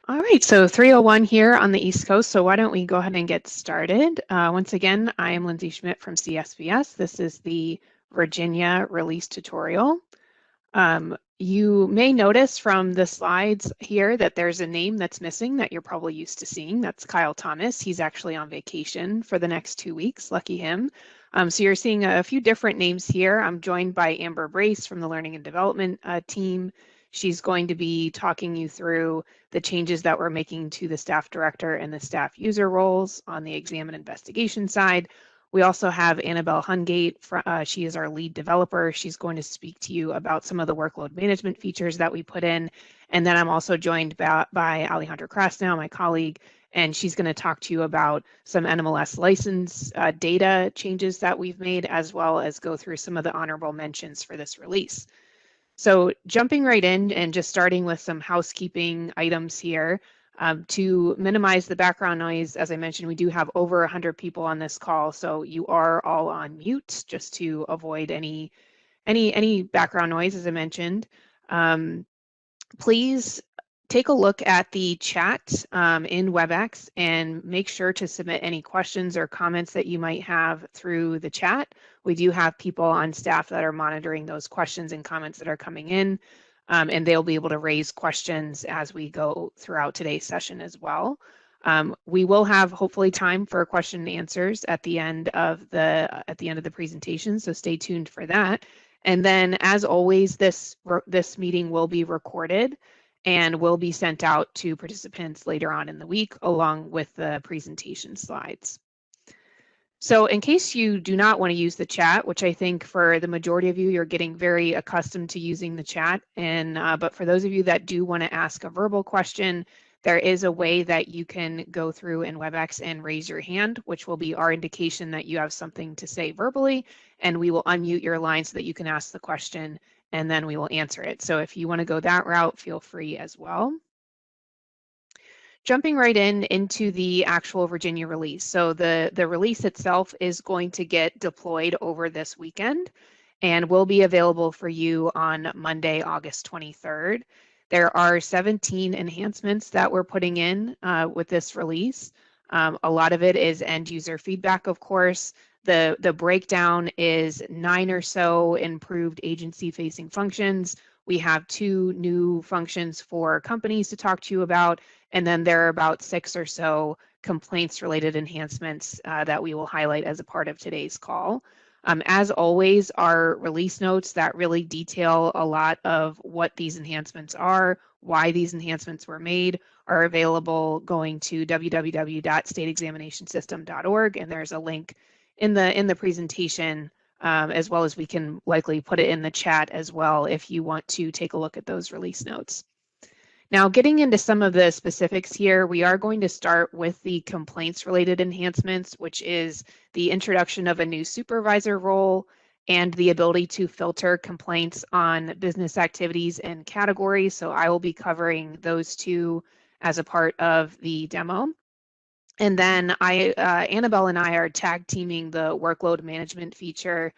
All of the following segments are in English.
All right, so 3:01 here on the East Coast, so why don't we go ahead and get started. Once again, I am Lindsay Schmidt from CSVS. This is the Virginia release tutorial. You may notice from the slides here that there's a name that's missing that you're probably used to seeing. That's Kyle Thomas. He's actually on vacation for the next 2 weeks, lucky him. So you're seeing a few different names here. I'm joined by Amber Brace from the Learning and Development team. She's going to be talking you through the changes that we're making to the staff director and the staff user roles on the exam and investigation side. We also have Annabelle Hungate. She is our lead developer. She's going to speak to you about some of the workload management features that we put in. And then I'm also joined by Alejandra Krasnow, my colleague, and she's going to talk to you about some NMLS license data changes that we've made, as well as go through some of the honorable mentions for this release. So jumping right in and just starting with some housekeeping items here. To minimize the background noise, as I mentioned, we do have over 100 people on this call, so you are all on mute just to avoid any background noise, as I mentioned. Please take a look at the chat in WebEx and make sure to submit any questions or comments that you might have through the chat. We do have people on staff that are monitoring those questions and comments that are coming in, and they'll be able to raise questions as we go throughout today's session as well. We will have hopefully time for question and answers at the end of the presentation, so stay tuned for that. And then, as always, this meeting will be recorded and will be sent out to participants later on in the week, along with the presentation slides. So in case you do not want to use the chat, which I think for the majority of you, you're getting very accustomed to using the chat, and but for those of you that do want to ask a verbal question, there is a way that you can go through in WebEx and raise your hand, which will be our indication that you have something to say verbally, and we will unmute your line so that you can ask the question, and then we will answer it. So if you want to go that route, feel free as well. Jumping right into the actual Virginia release. So the release itself is going to get deployed over this weekend and will be available for you on Monday, August 23rd. There are 17 enhancements that we're putting in with this release. A lot of it is end user feedback, of course. The breakdown is 9 or so improved agency facing functions. We have 2 new functions for companies to talk to you about, and then there are about 6 or so complaints related enhancements that we will highlight as a part of today's call. As always, our release notes that really detail a lot of what these enhancements are, why these enhancements were made, are available going to www.stateexaminationsystem.org, and there's a link in the presentation, as well as we can likely put it in the chat as well if you want to take a look at those release notes. Now, getting into some of the specifics here, we are going to start with the complaints-related enhancements, which is the introduction of a new supervisor role and the ability to filter complaints on business activities and categories. So I will be covering those 2 as a part of the demo. And then Annabelle and I are tag teaming the workload management feature.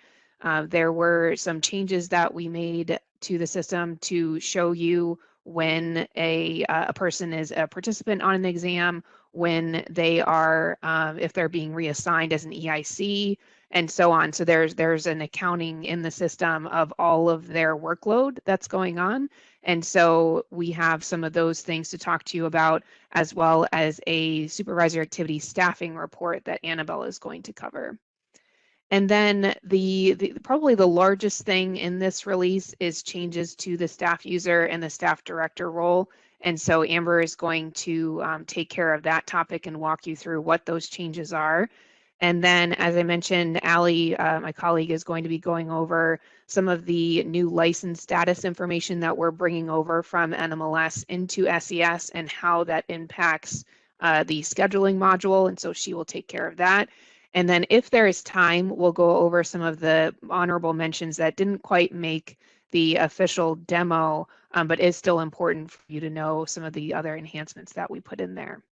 There were some changes that we made to the system to show you when a person is a participant on an exam, when they are, if they're being reassigned as an EIC, and so on. So there's an accounting in the system of all of their workload that's going on. And so we have some of those things to talk to you about, as well as a supervisor activity staffing report that Annabelle is going to cover. And then probably the largest thing in this release is changes to the staff user and the staff director role. And so Amber is going to take care of that topic and walk you through what those changes are. And then, as I mentioned, Allie, my colleague, is going to be going over some of the new license status information that we're bringing over from NMLS into SES and how that impacts the scheduling module. And so she will take care of that. And then if there is time, we'll go over some of the honorable mentions that didn't quite make the official demo, but is still important for you to know some of the other enhancements that we put in there.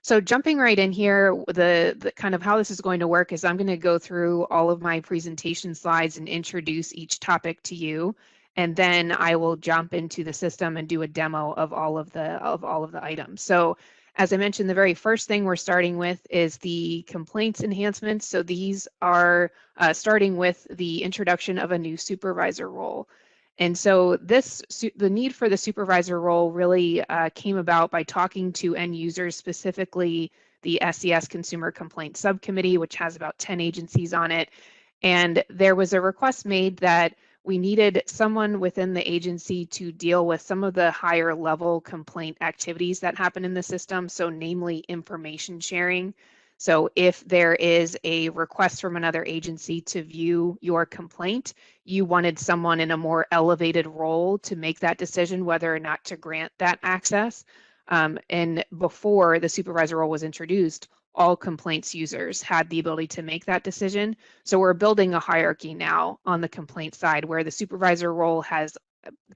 So jumping right in here, the kind of how this is going to work is I'm going to go through all of my presentation slides and introduce each topic to you. and then I will jump into the system and do a demo of all of the items. So as I mentioned, the very first thing we're starting with is the complaints enhancements. So these are starting with the introduction of a new supervisor role. And so the need for the supervisor role really came about by talking to end users, specifically the SES Consumer Complaint Subcommittee, which has about 10 agencies on it. And there was a request made that we needed someone within the agency to deal with some of the higher level complaint activities that happen in the system, so namely information sharing. So if there is a request from another agency to view your complaint, you wanted someone in a more elevated role to make that decision whether or not to grant that access. And before the supervisor role was introduced, all complaints users had the ability to make that decision. So we're building a hierarchy now on the complaint side where the supervisor role has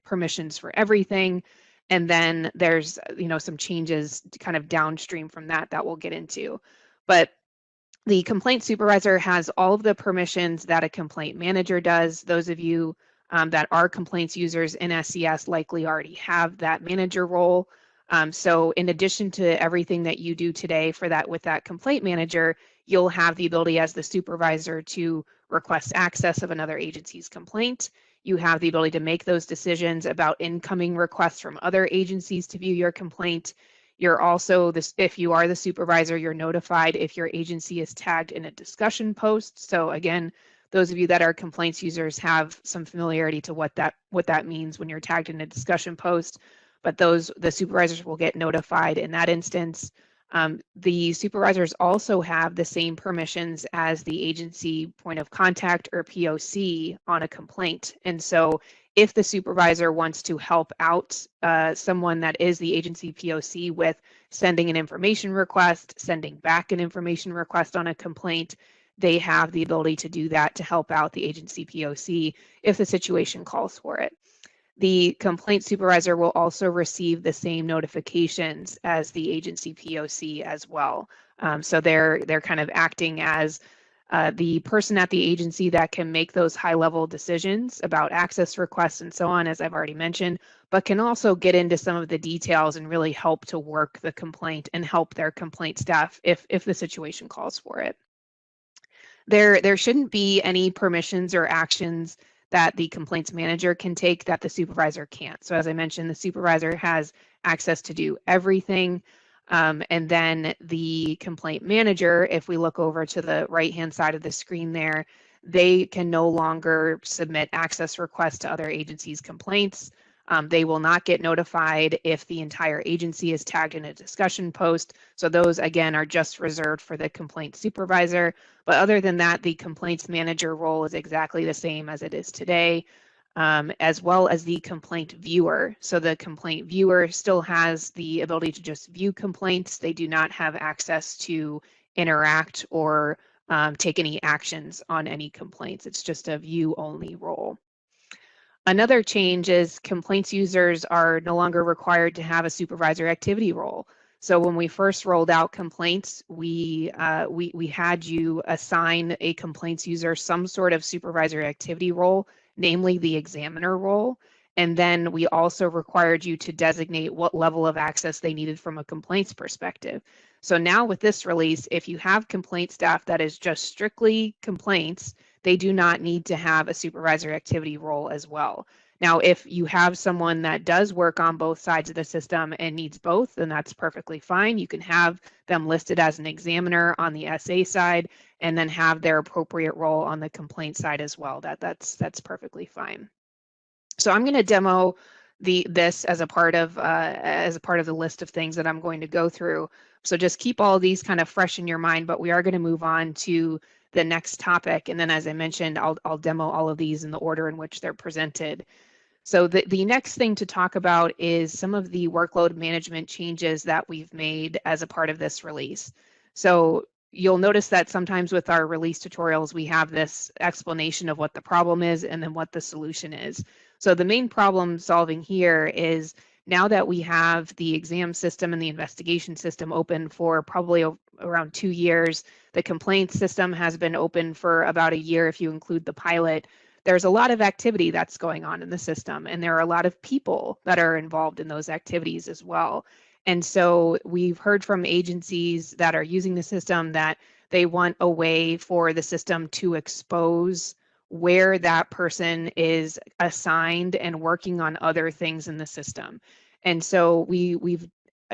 permissions for everything. And then there's, some changes kind of downstream from that we'll get into. But the complaint supervisor has all of the permissions that a complaint manager does. Those of you that are complaints users in SES likely already have that manager role. So in addition to everything that you do today with that complaint manager, you'll have the ability as the supervisor to request access of another agency's complaint. You have the ability to make those decisions about incoming requests from other agencies to view your complaint. You're also, if you are the supervisor, you're notified if your agency is tagged in a discussion post. So again, those of you that are complaints users have some familiarity to what that means when you're tagged in a discussion post. But the supervisors will get notified in that instance. The supervisors also have the same permissions as the agency point of contact or POC on a complaint. And so if the supervisor wants to help out someone that is the agency POC with sending an information request, sending back an information request on a complaint, they have the ability to do that to help out the agency POC if the situation calls for it. The complaint supervisor will also receive the same notifications as the agency POC as well. So they're kind of acting as the person at the agency that can make those high-level decisions about access requests and so on, as I've already mentioned, but can also get into some of the details and really help to work the complaint and help their complaint staff if the situation calls for it. There shouldn't be any permissions or actions that the complaints manager can take that the supervisor can't. So as I mentioned, the supervisor has access to do everything. And then the complaint manager, if we look over to the right-hand side of the screen there, they can no longer submit access requests to other agencies' complaints. They will not get notified if the entire agency is tagged in a discussion post. So those, again, are just reserved for the complaint supervisor. But other than that, the complaints manager role is exactly the same as it is today, as well as the complaint viewer. So the complaint viewer still has the ability to just view complaints. They do not have access to interact or take any actions on any complaints. It's just a view-only role. Another change is complaints users are no longer required to have a supervisor activity role. So when we first rolled out complaints, we had you assign a complaints user some sort of supervisor activity role, namely the examiner role. And then we also required you to designate what level of access they needed from a complaints perspective. So now with this release, if you have complaint staff that is just strictly complaints, they do not need to have a supervisor activity role as well. Now, if you have someone that does work on both sides of the system and needs both, then that's perfectly fine. You can have them listed as an examiner on the SA side and then have their appropriate role on the complaint side as well. That's perfectly fine. So I'm going to demo this as a part of the list of things that I'm going to go through. So just keep all these kind of fresh in your mind, but we are going to move on to the next topic. And then, as I mentioned, I'll demo all of these in the order in which they're presented. So the next thing to talk about is some of the workload management changes that we've made as a part of this release. So you'll notice that sometimes with our release tutorials, we have this explanation of what the problem is and then what the solution is. So the main problem solving here is now that we have the exam system and the investigation system open for probably around 2 years, the complaint system has been open for about a year if you include the pilot. there's a lot of activity that's going on in the system, and there are a lot of people that are involved in those activities as well. And so we've heard from agencies that are using the system that they want a way for the system to expose where that person is assigned and working on other things in the system. And so we've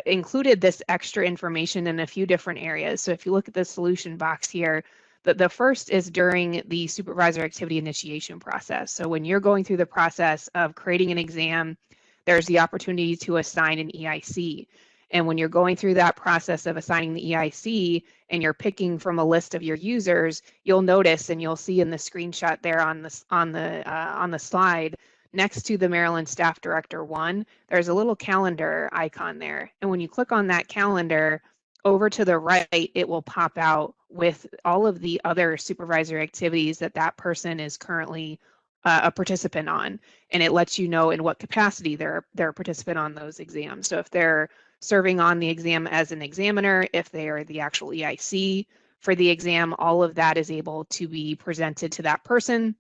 included this extra information in a few different areas. So if you look at the solution box here, the first is during the supervisor activity initiation process. So when you're going through the process of creating an exam, there's the opportunity to assign an EIC. And when you're going through that process of assigning the EIC and you're picking from a list of your users, you'll notice, and you'll see in the screenshot there on the slide, next to the Maryland Staff Director 1, there's a little calendar icon there. And when you click on that calendar, over to the right, it will pop out with all of the other supervisor activities that that person is currently a participant on. And it lets you know in what capacity they're a participant on those exams. So if they're serving on the exam as an examiner, if they are the actual EIC for the exam, all of that is able to be presented to that person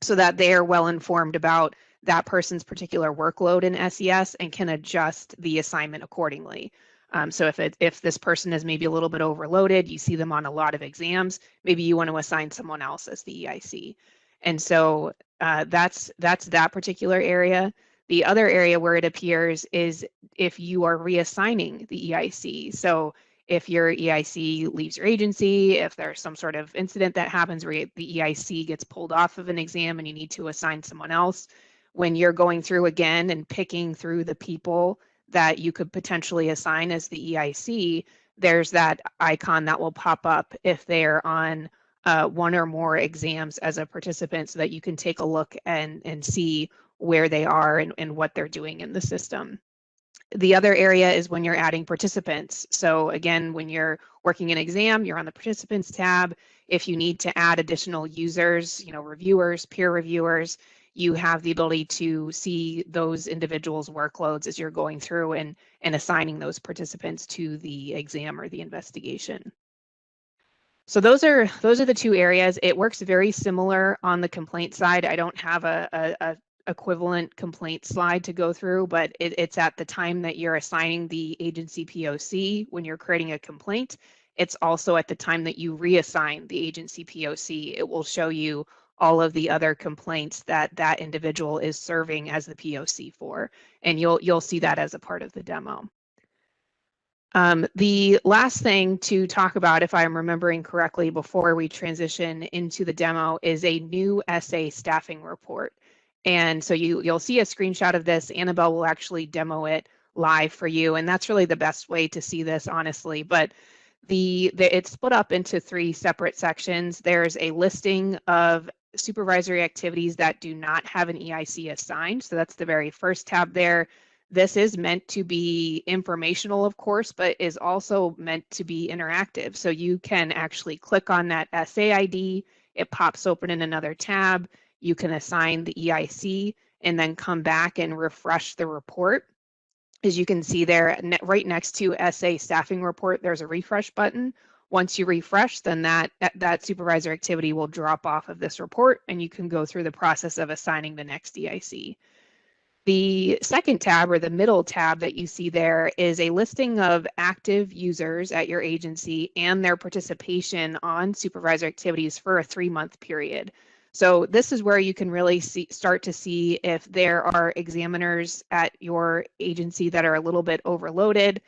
so that they are well informed about that person's particular workload in SES and can adjust the assignment accordingly. So if this person is maybe a little bit overloaded, you see them on a lot of exams, maybe you want to assign someone else as the EIC. And so that's that particular area. The other area where it appears is if you are reassigning the EIC. So if your EIC leaves your agency, if there's some sort of incident that happens where the EIC gets pulled off of an exam and you need to assign someone else, when you're going through again and picking through the people that you could potentially assign as the EIC, there's that icon that will pop up if they're on one or more exams as a participant so that you can take a look and see where they are and what they're doing in the system. The other area is when you're adding participants. So again, when you're working an exam, you're on the participants tab. If you need to add additional users, reviewers, peer reviewers, you have the ability to see those individuals' workloads as you're going through and assigning those participants to the exam or the investigation. So those are the two areas. It works very similar on the complaint side. I don't have a equivalent complaint slide to go through, but it's at the time that you're assigning the agency POC when you're creating a complaint. It's also at the time that you reassign the agency POC. It will show you all of the other complaints that that individual is serving as the POC for, and you'll see that as a part of the demo. The last thing to talk about, if I'm remembering correctly, before we transition into the demo is a new SA staffing report. And so you'll see a screenshot of this. Annabelle will actually demo it live for you, and that's really the best way to see this, honestly. But it's split up into 3 separate sections. There's a listing of supervisory activities that do not have an EIC assigned. So that's the very first tab there. This is meant to be informational, of course, but is also meant to be interactive. So you can actually click on that SA ID. It pops open in another tab. You can assign the EIC and then come back and refresh the report. As you can see there, right next to SA staffing report, there's a refresh button. Once you refresh, then that supervisor activity will drop off of this report and you can go through the process of assigning the next EIC. The second tab, or the middle tab that you see there, is a listing of active users at your agency and their participation on supervisor activities for a 3-month period. So this is where you can really start to see if there are examiners at your agency that are a little bit overloaded,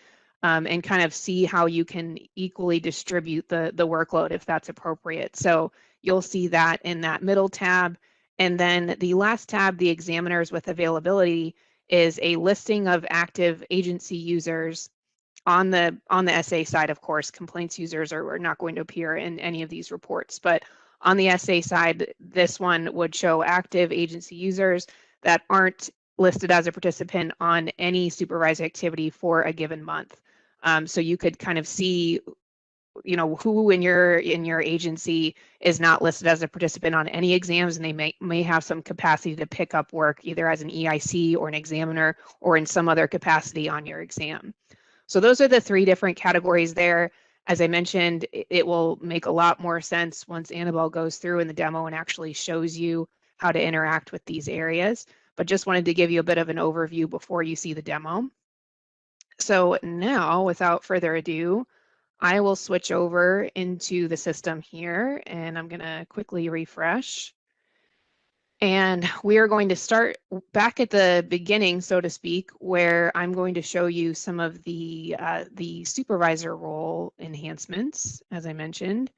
and kind of see how you can equally distribute the workload if that's appropriate. So you'll see that in that middle tab. And then the last tab, the examiners with availability, is a listing of active agency users. On the SA side, of course, complaints users are not going to appear in any of these reports, but on the SA side, this one would show active agency users that aren't listed as a participant on any supervised activity for a given month. So you could kind of see, who in your agency is not listed as a participant on any exams, and they may have some capacity to pick up work either as an EIC or an examiner or in some other capacity on your exam. So those are the 3 different categories there. As I mentioned, it will make a lot more sense once Annabelle goes through in the demo and actually shows you how to interact with these areas, but just wanted to give you a bit of an overview before you see the demo. So now, without further ado, I will switch over into the system here, and I'm going to quickly refresh. And we are going to start back at the beginning, so to speak, where I'm going to show you some of the supervisor role enhancements, as I mentioned.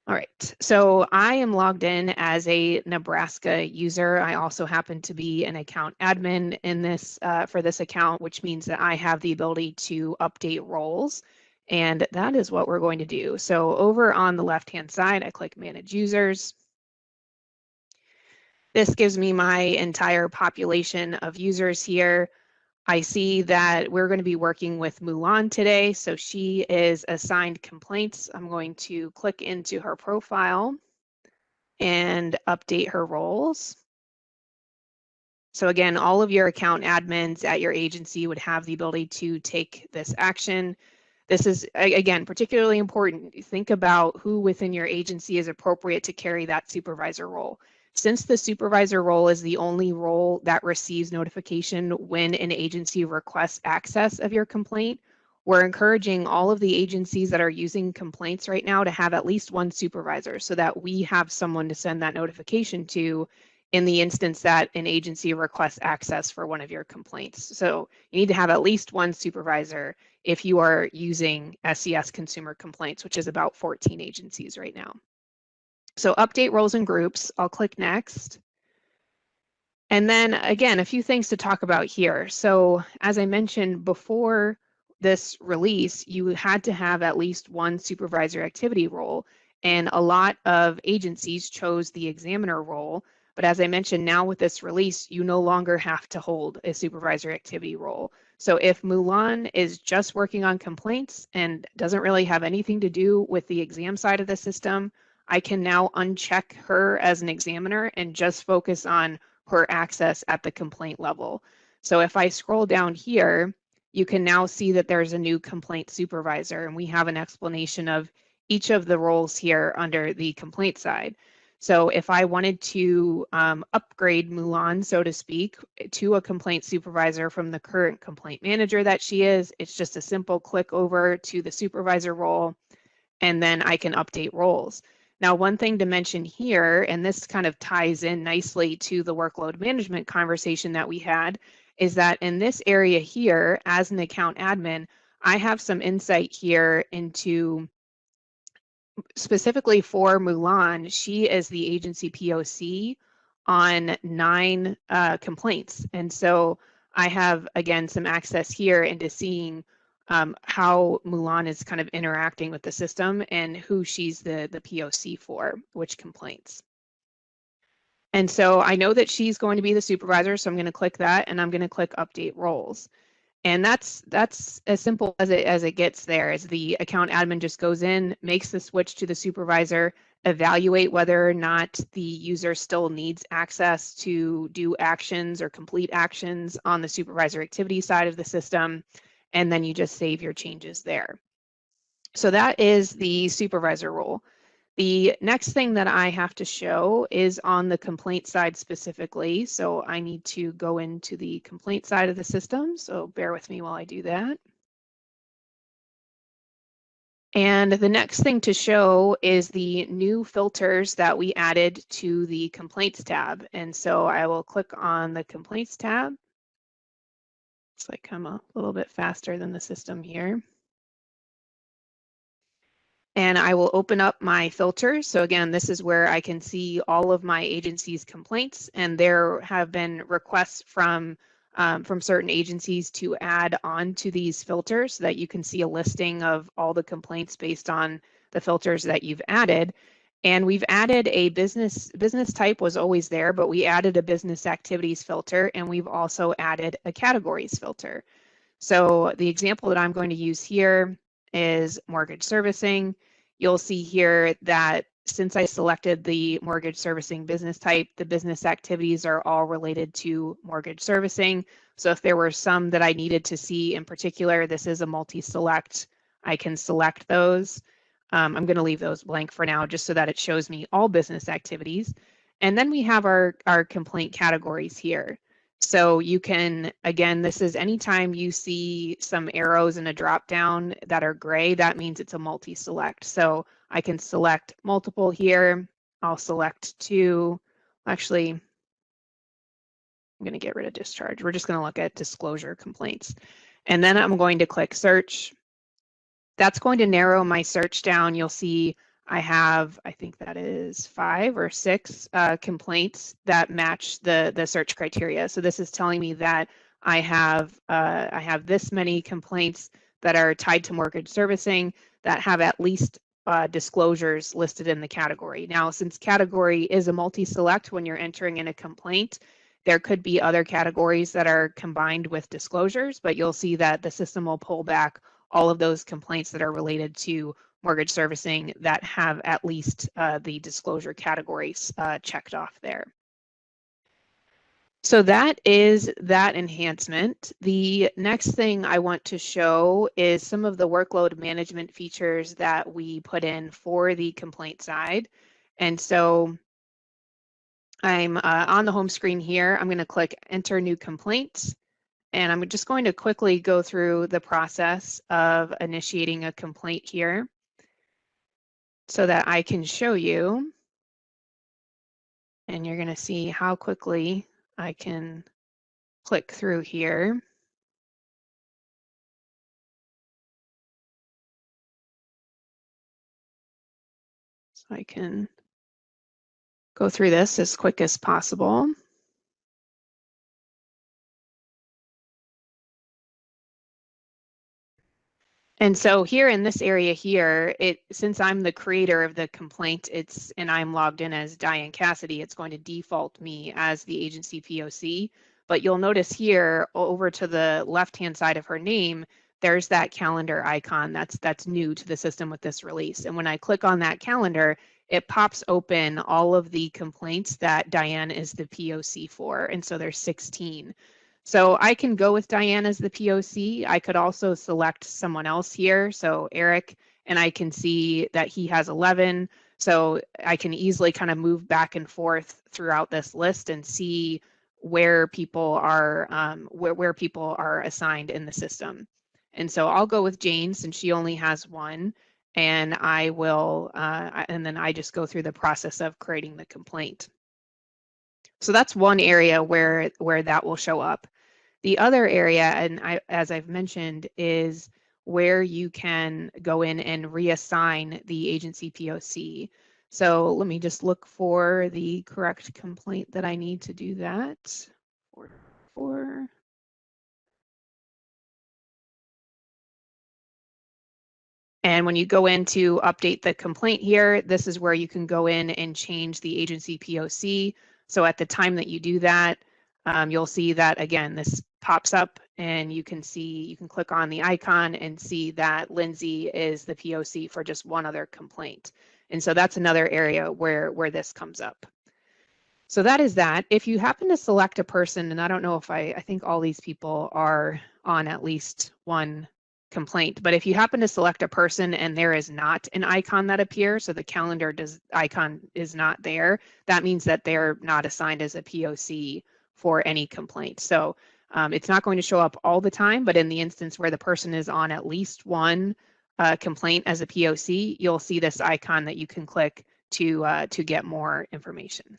All right, so I am logged in as a Nebraska user. I also happen to be an account admin in this for this account, which means that I have the ability to update roles, and that is what we're going to do. So over on the left-hand side, I click Manage Users. This gives me my entire population of users here. I see that we're going to be working with Mulan today, so she is assigned complaints. I'm going to click into her profile and update her roles. So again, all of your account admins at your agency would have the ability to take this action. This is, again, particularly important. Think about who within your agency is appropriate to carry that supervisor role. Since the supervisor role is the only role that receives notification when an agency requests access of your complaint, we're encouraging all of the agencies that are using complaints right now to have at least one supervisor so that we have someone to send that notification to in the instance that an agency requests access for one of your complaints. So you need to have at least one supervisor if you are using SES consumer complaints, which is about 14 agencies right now. So update roles and groups, I'll click next. And then again, a few things to talk about here. So as I mentioned before this release, you had to have at least one supervisor activity role. And a lot of agencies chose the examiner role. But as I mentioned, now with this release, you no longer have to hold a supervisor activity role. So if Mulan is just working on complaints and doesn't really have anything to do with the exam side of the system, I can now uncheck her as an examiner and just focus on her access at the complaint level. So if I scroll down here, you can now see that there's a new complaint supervisor, and we have an explanation of each of the roles here under the complaint side. So if I wanted to upgrade Mulan, so to speak, to a complaint supervisor from the current complaint manager that she is, it's just a simple click over to the supervisor role, and then I can update roles. Now, one thing to mention here, and this kind of ties in nicely to the workload management conversation that we had, is that in this area here, as an account admin, I have some insight here into specifically for Mulan. She is the agency POC on 9 complaints. And so I have, again, some access here into seeing how Mulan is kind of interacting with the system and who she's the POC for, which complaints. And so I know that she's going to be the supervisor, so I'm going to click that, and I'm going to click Update Roles. And that's as simple as it gets there, as the account admin just goes in, makes the switch to the supervisor, evaluate whether or not the user still needs access to do actions or complete actions on the supervisor activity side of the system, and then you just save your changes there. So that is the supervisor role. The next thing that I have to show is on the complaint side specifically. So I need to go into the complaint side of the system. So bear with me while I do that. And the next thing to show is the new filters that we added to the complaints tab. And so I will click on the complaints tab. Looks like I'm a little bit faster than the system here. And I will open up my filters. So again, this is where I can see all of my agency's complaints, and there have been requests from certain agencies to add on to these filters so that you can see a listing of all the complaints based on the filters that you've added. And we've added a business type was always there, but we added a business activities filter, and we've also added a categories filter. So the example that I'm going to use here is mortgage servicing. You'll see here that since I selected the mortgage servicing business type, the business activities are all related to mortgage servicing. So if there were some that I needed to see in particular, this is a multi-select, I can select those. I'm going to leave those blank for now just so that it shows me all business activities. And then we have our complaint categories here. So you can, again, this is anytime you see some arrows in a drop down that are gray, that means it's a multi-select. So I can select multiple here. I'll select two. Actually, I'm going to get rid of discharge. We're just going to look at disclosure complaints. And then I'm going to click search. That's going to narrow my search down. You'll see I have, I think that is 5 or 6 complaints that match the search criteria. So this is telling me that I have this many complaints that are tied to mortgage servicing that have at least disclosures listed in the category. Now, since category is a multi-select when you're entering in a complaint, there could be other categories that are combined with disclosures, but you'll see that the system will pull back all of those complaints that are related to mortgage servicing that have at least the disclosure categories checked off there. So that is that enhancement. The next thing I want to show is some of the workload management features that we put in for the complaint side. And so I'm on the home screen here. I'm going to click Enter New Complaint. And I'm just going to quickly go through the process of initiating a complaint here so that I can show you. And you're going to see how quickly I can click through here. So I can go through this as quick as possible. And so here in this area here, since I'm the creator of the complaint, and I'm logged in as Diane Cassidy, it's going to default me as the agency POC. But you'll notice here over to the left-hand side of her name, there's that calendar icon that's new to the system with this release. And when I click on that calendar, it pops open all of the complaints that Diane is the POC for. And so there's 16. So I can go with Diane as the POC. I could also select someone else here. So Eric, and I can see that he has 11. So I can easily kind of move back and forth throughout this list and see where people are where people are assigned in the system. And so I'll go with Jane since she only has 1, and I will and then I just go through the process of creating the complaint. So that's one area where that will show up. The other area, and as I've mentioned, is where you can go in and reassign the agency POC. So let me just look for the correct complaint that I need to do that. And when you go in to update the complaint here, this is where you can go in and change the agency POC. So at the time that you do that, you'll see that, again, this pops up and you can click on the icon and see that Lindsay is the POC for just one other complaint. And so that's another area where this comes up. So that is that. If you happen to select a person, and I don't know if I think all these people are on at least one complaint, but if you happen to select a person and there is not an icon that appears, so the calendar icon is not there, that means that they're not assigned as a POC for any complaint. So it's not going to show up all the time, but in the instance where the person is on at least one complaint as a POC, you'll see this icon that you can click to get more information.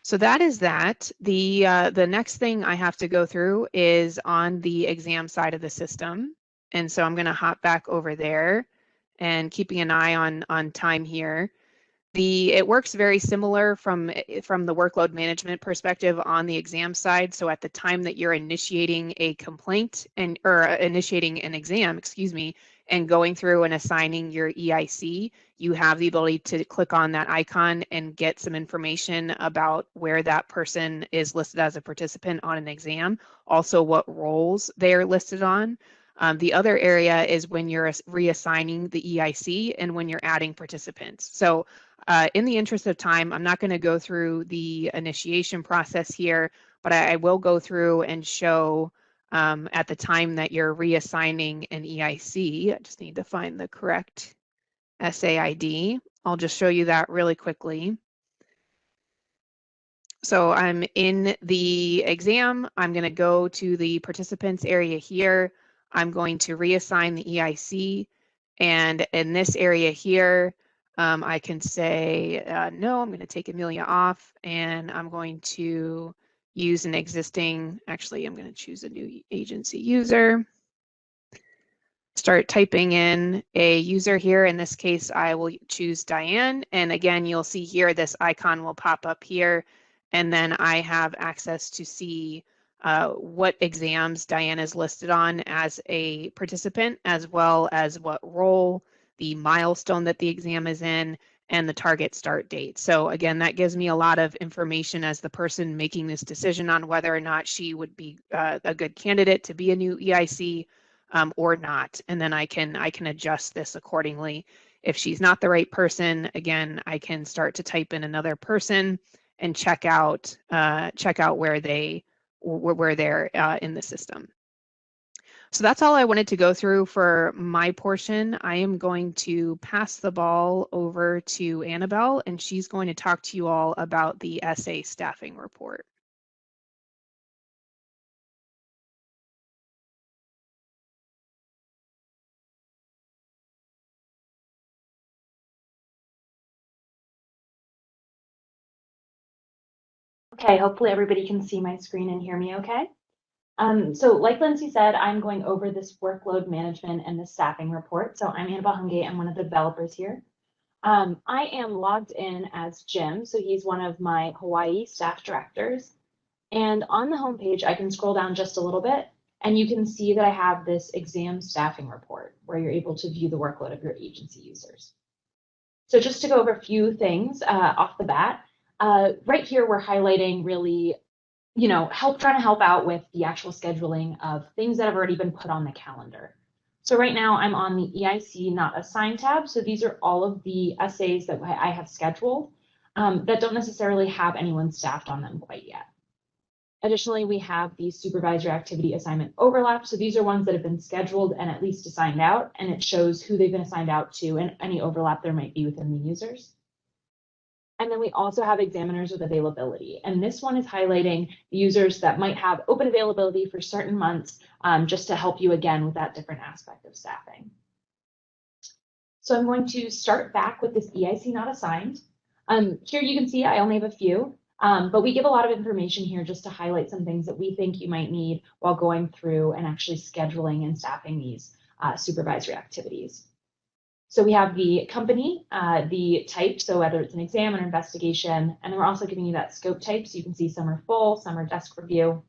So that is that. The next thing I have to go through is on the exam side of the system. And so I'm going to hop back over there and keeping an eye on time here. It works very similar from the workload management perspective on the exam side. So at the time that you're initiating a complaint or initiating an exam, excuse me, and going through and assigning your EIC, you have the ability to click on that icon and get some information about where that person is listed as a participant on an exam, also what roles they're listed on. The other area is when you're reassigning the EIC and when you're adding participants. So in the interest of time, I'm not going to go through the initiation process here, but I will go through and show at the time that you're reassigning an EIC. I just need to find the correct SAID. I'll just show you that really quickly. So I'm in the exam. I'm going to go to the participants area here. I'm going to reassign the EIC. And in this area here, I can say, no, I'm going to take Amelia off, and I'm going to use an existing, actually, I'm going to choose a new agency user. Start typing in a user here. In this case, I will choose Diane. And again, you'll see here, this icon will pop up here. And then I have access to see what exams Diane is listed on as a participant, as well as what role, the milestone that the exam is in, and the target start date. So again, that gives me a lot of information as the person making this decision on whether or not she would be a good candidate to be a new EIC. Or not, and then I can adjust this accordingly. If she's not the right person, again, I can start to type in another person and check out where they're in the system. So that's all I wanted to go through for my portion. I am going to pass the ball over to Annabelle, and she's going to talk to you all about the SA staffing report. Okay, hopefully everybody can see my screen and hear me okay. So like Lindsay said, I'm going over this workload management and the staffing report. So I'm Annabelle Hungate, I'm one of the developers here. I am logged in as Jim, so he's one of my Hawaii staff directors. And on the homepage, I can scroll down just a little bit, and you can see that I have this exam staffing report where you're able to view the workload of your agency users. So just to go over a few things off the bat, right here we're highlighting really, trying to help out with the actual scheduling of things that have already been put on the calendar. So right now I'm on the EIC not assigned tab. So these are all of the essays that I have scheduled that don't necessarily have anyone staffed on them quite yet. Additionally, we have the supervisor activity assignment overlap. So these are ones that have been scheduled and at least assigned out, and it shows who they've been assigned out to and any overlap there might be within the users. And then we also have examiners with availability. And this one is highlighting the users that might have open availability for certain months, just to help you again with that different aspect of staffing. So I'm going to start back with this EIC not assigned. Here you can see I only have a few. But we give a lot of information here just to highlight some things that we think you might need while going through and actually scheduling and staffing these supervisory activities. So we have the company, the type, so whether it's an exam or investigation, and then we're also giving you that scope type, so you can see some are full, some are desk review,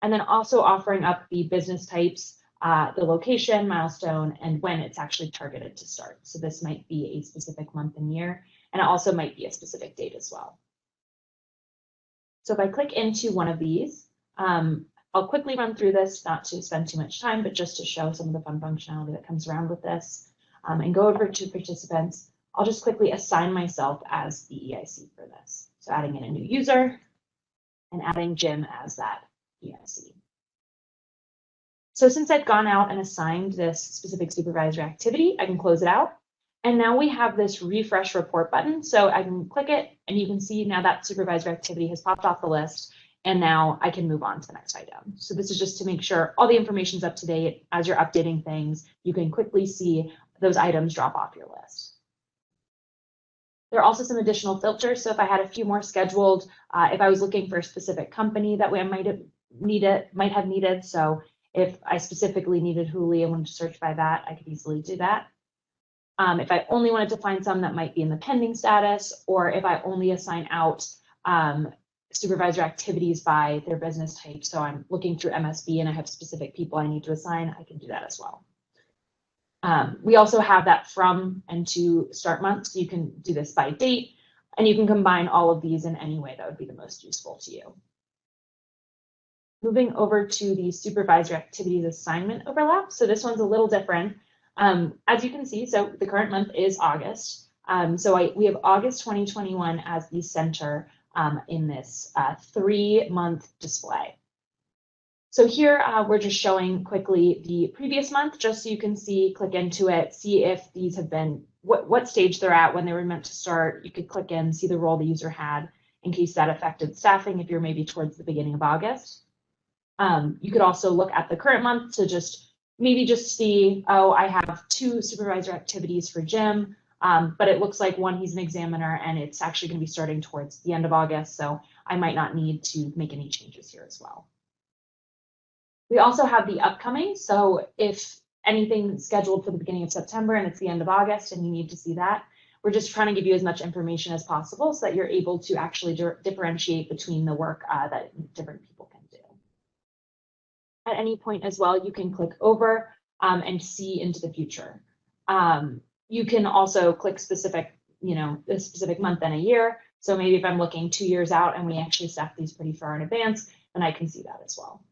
and then also offering up the business types, the location, milestone, and when it's actually targeted to start. So this might be a specific month and year, and it also might be a specific date as well. So if I click into one of these, I'll quickly run through this, not to spend too much time, but just to show some of the fun functionality that comes around with this, and go over to participants. I'll just quickly assign myself as the EIC for this. So adding in a new user and adding Jim as that EIC. So since I've gone out and assigned this specific supervisor activity, I can close it out. And now we have this refresh report button. So I can click it and you can see now that supervisor activity has popped off the list. And now I can move on to the next item. So this is just to make sure all the information is up to date. As you're updating things, you can quickly see those items drop off your list. There are also some additional filters. So if I had a few more scheduled, if I was looking for a specific company that I might have needed. So if I specifically needed Huli and wanted to search by that, I could easily do that. If I only wanted to find some that might be in the pending status, or if I only assign out supervisor activities by their business type. So I'm looking through MSB and I have specific people I need to assign, I can do that as well. We also have that from and to start month. So you can do this by date and you can combine all of these in any way that would be the most useful to you. Moving over to the supervisor activities assignment overlap. So this one's a little different. As you can see, so the current month is August. We have August 2021 as the center in this 3-month display. So here we're just showing quickly the previous month, just so you can see, click into it, see if these have been, what stage they're at when they were meant to start. You could click in, see the role the user had. in case that affected staffing if you're maybe towards the beginning of August. You could also look at the current month to maybe just see, oh, I have 2 supervisor activities for Jim, but it looks like one, he's an examiner, and it's actually going to be starting towards the end of August, so I might not need to make any changes here as well. We also have the upcoming, so if anything's scheduled for the beginning of September and it's the end of August and you need to see that, we're just trying to give you as much information as possible so that you're able to actually differentiate between the work that different people can do. At any point as well, you can click over and see into the future. You can also click specific, a specific month and a year. So maybe if I'm looking 2 years out and we actually staff these pretty far in advance, then I can see that as well.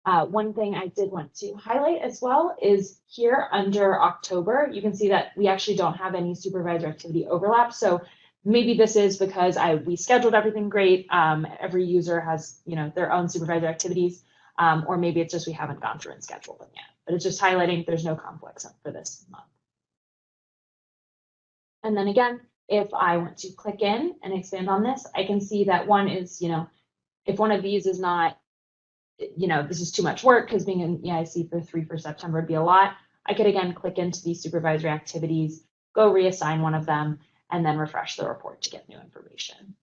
One thing I did want to highlight as well is here under October, you can see that we actually don't have any supervisor activity overlap. So maybe this is because we scheduled everything great. Every user has their own supervisor activities, or maybe it's just we haven't gone through and scheduled them yet. But it's just highlighting there's no conflicts for this month. And then again, if I want to click in and expand on this, I can see that one is, if one of these is not, this is too much work because being in EIC for 3 for September would be a lot. I could again click into these supervisory activities, go reassign one of them, and then refresh the report to get new information.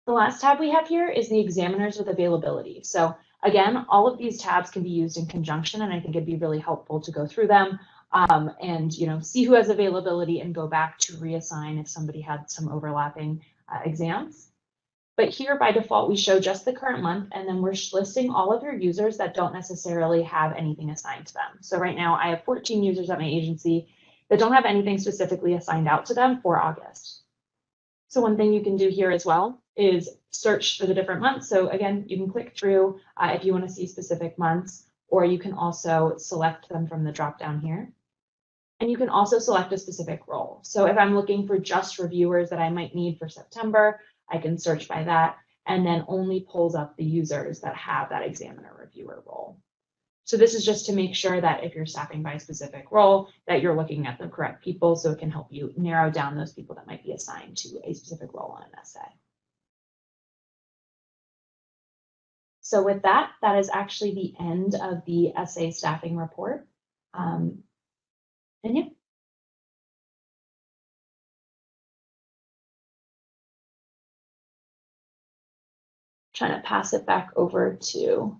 The last tab we have here is the examiners with availability. So again, all of these tabs can be used in conjunction, and I think it'd be really helpful to go through them and see who has availability and go back to reassign if somebody had some overlapping exams. But here by default, we show just the current month, and then we're listing all of your users that don't necessarily have anything assigned to them. So right now I have 14 users at my agency that don't have anything specifically assigned out to them for August. So one thing you can do here as well is search for the different months. So again, you can click through if you want to see specific months, or you can also select them from the drop down here. And you can also select a specific role. So if I'm looking for just reviewers that I might need for September, I can search by that, and then only pulls up the users that have that examiner reviewer role. So this is just to make sure that if you're staffing by a specific role, that you're looking at the correct people, so it can help you narrow down those people that might be assigned to a specific role on an essay. So with that, that is actually the end of the essay staffing report. And yeah. Trying to pass it back over to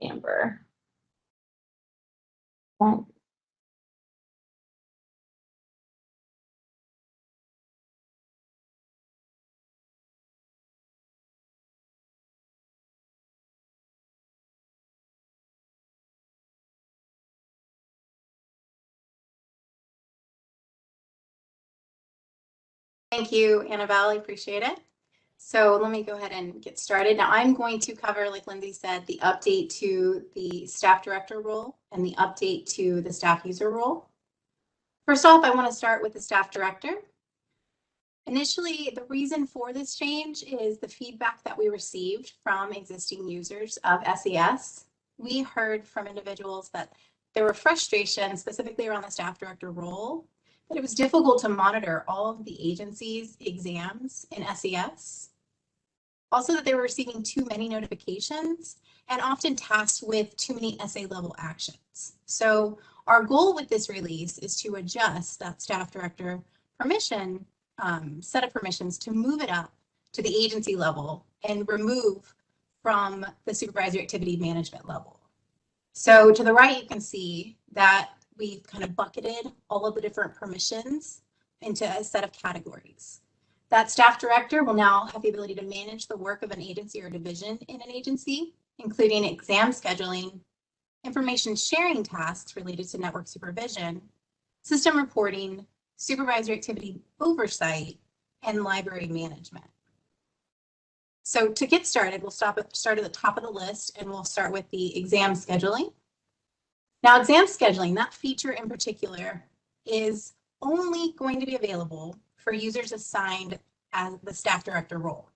Amber. Thank you, Annabelle. I appreciate it. So let me go ahead and get started. Now I'm going to cover, like Lindsay said, the update to the staff director role and the update to the staff user role. First off, I want to start with the staff director. Initially, the reason for this change is the feedback that we received from existing users of SES. We heard from individuals that there were frustrations specifically around the staff director role, that it was difficult to monitor all of the agency's exams in SES. Also that they were receiving too many notifications and often tasked with too many essay level actions. So our goal with this release is to adjust that staff director permission, set of permissions to move it up to the agency level and remove from the supervisory activity management level. So to the right, you can see that we've kind of bucketed all of the different permissions into a set of categories. That staff director will now have the ability to manage the work of an agency or division in an agency, including exam scheduling, information sharing tasks related to network supervision, system reporting, supervisory activity oversight, and library management. So to get started, we'll start at the top of the list, and we'll start with the exam scheduling. Now, exam scheduling, that feature in particular, is only going to be available for users assigned as the staff director role.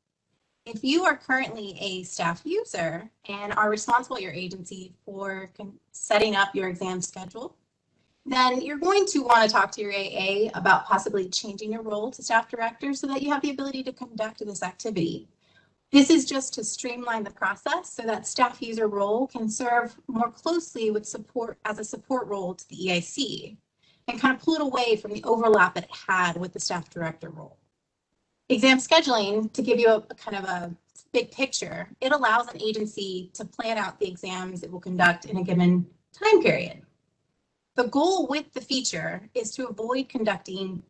If you are currently a staff user and are responsible at your agency for setting up your exam schedule, then you're going to want to talk to your AA about possibly changing your role to staff director so that you have the ability to conduct this activity. This is just to streamline the process so that staff user role can serve more closely with support as a support role to the EIC and kind of pull it away from the overlap that it had with the staff director role. Exam scheduling, to give you a kind of a big picture, it allows an agency to plan out the exams it will conduct in a given time period. The goal with the feature is to avoid conducting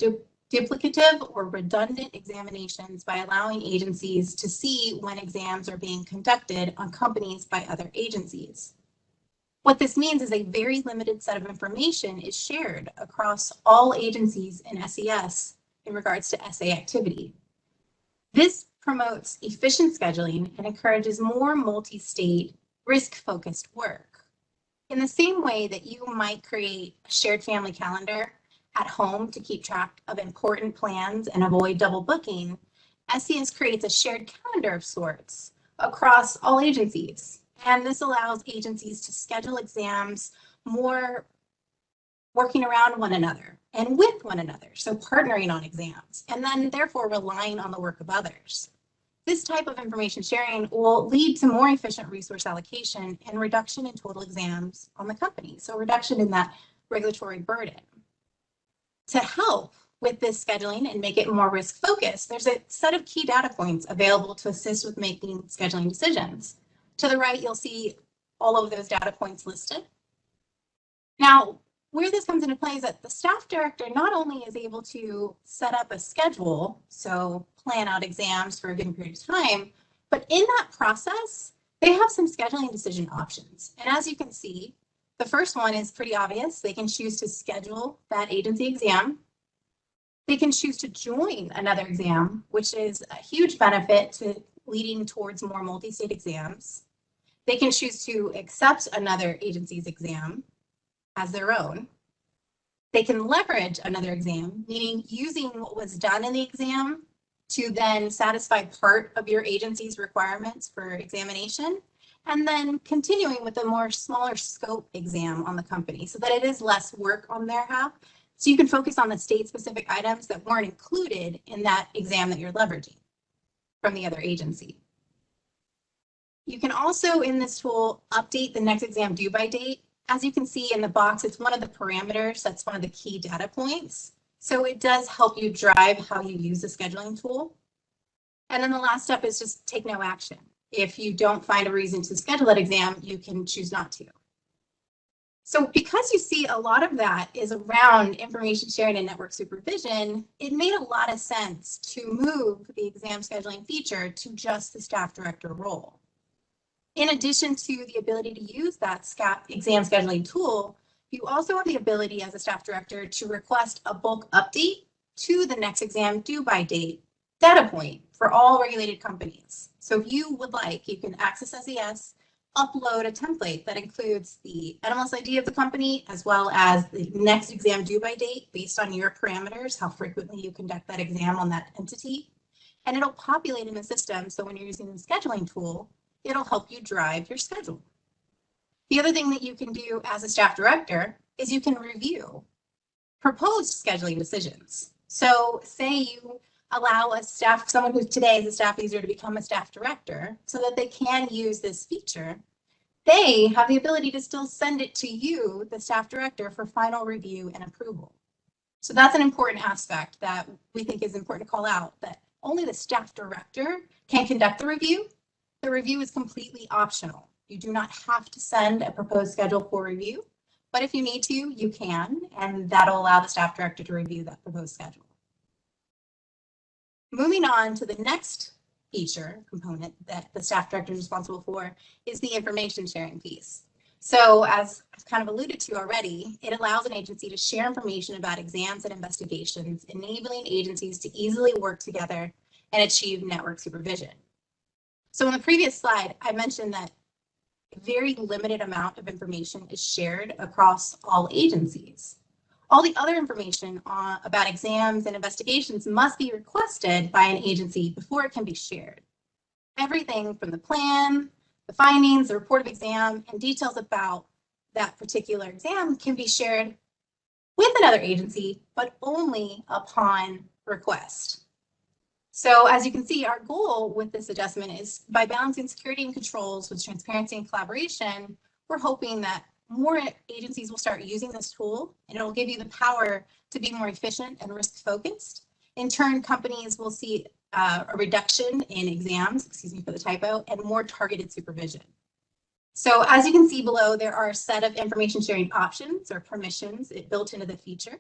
duplicative or redundant examinations by allowing agencies to see when exams are being conducted on companies by other agencies. What this means is a very limited set of information is shared across all agencies in SES in regards to SA activity. This promotes efficient scheduling and encourages more multi-state, risk-focused work. In the same way that you might create a shared family calendar at home to keep track of important plans and avoid double booking, SES creates a shared calendar of sorts across all agencies. And this allows agencies to schedule exams more working around one another and with one another, so partnering on exams, and then therefore relying on the work of others. This type of information sharing will lead to more efficient resource allocation and reduction in total exams on the company, so reduction in that regulatory burden. To help with this scheduling and make it more risk-focused, there's a set of key data points available to assist with making scheduling decisions. To the right, you'll see all of those data points listed. Now, where this comes into play is that the staff director not only is able to set up a schedule, so plan out exams for a given period of time, but in that process, they have some scheduling decision options. And as you can see, the first one is pretty obvious. They can choose to schedule that agency exam. They can choose to join another exam, which is a huge benefit to leading towards more multi-state exams. They can choose to accept another agency's exam as their own. They can leverage another exam, meaning using what was done in the exam to then satisfy part of your agency's requirements for examination, and then continuing with a more smaller scope exam on the company so that it is less work on their half. So you can focus on the state-specific items that weren't included in that exam that you're leveraging from the other agency. You can also, in this tool, update the next exam due by date. As you can see in the box, it's one of the parameters. That's one of the key data points. So it does help you drive how you use the scheduling tool. And then the last step is just take no action. If you don't find a reason to schedule that exam, you can choose not to. So because you see a lot of that is around information sharing and network supervision, it made a lot of sense to move the exam scheduling feature to just the staff director role. In addition to the ability to use that exam scheduling tool, you also have the ability as a staff director to request a bulk update to the next exam due by date data point for all regulated companies. So if you would like, you can access SES, upload a template that includes the NMLS ID of the company, as well as the next exam due by date based on your parameters, how frequently you conduct that exam on that entity. And it'll populate in the system. So when you're using the scheduling tool, it'll help you drive your schedule. The other thing that you can do as a staff director is you can review proposed scheduling decisions. So say you allow someone who today is a staff user to become a staff director so that they can use this feature. They have the ability to still send it to you, the staff director, for final review and approval. So that's an important aspect that we think is important to call out, that only the staff director can conduct the review. The review is completely optional. You do not have to send a proposed schedule for review, but if you need to, you can, and that'll allow the staff director to review that proposed schedule. Moving on to the next feature component that the staff director is responsible for is the information sharing piece. So as I've kind of alluded to already, it allows an agency to share information about exams and investigations, enabling agencies to easily work together and achieve network supervision. So in the previous slide, I mentioned that a very limited amount of information is shared across all agencies. All the other information about exams and investigations must be requested by an agency before it can be shared. Everything from the plan, the findings, the report of exam, and details about that particular exam can be shared with another agency, but only upon request. So as you can see, our goal with this adjustment is by balancing security and controls with transparency and collaboration, we're hoping that more agencies will start using this tool, and it'll give you the power to be more efficient and risk focused. In turn, companies will see a reduction in exams, excuse me for the typo, and more targeted supervision. So as you can see below, there are a set of information sharing options or permissions built into the feature.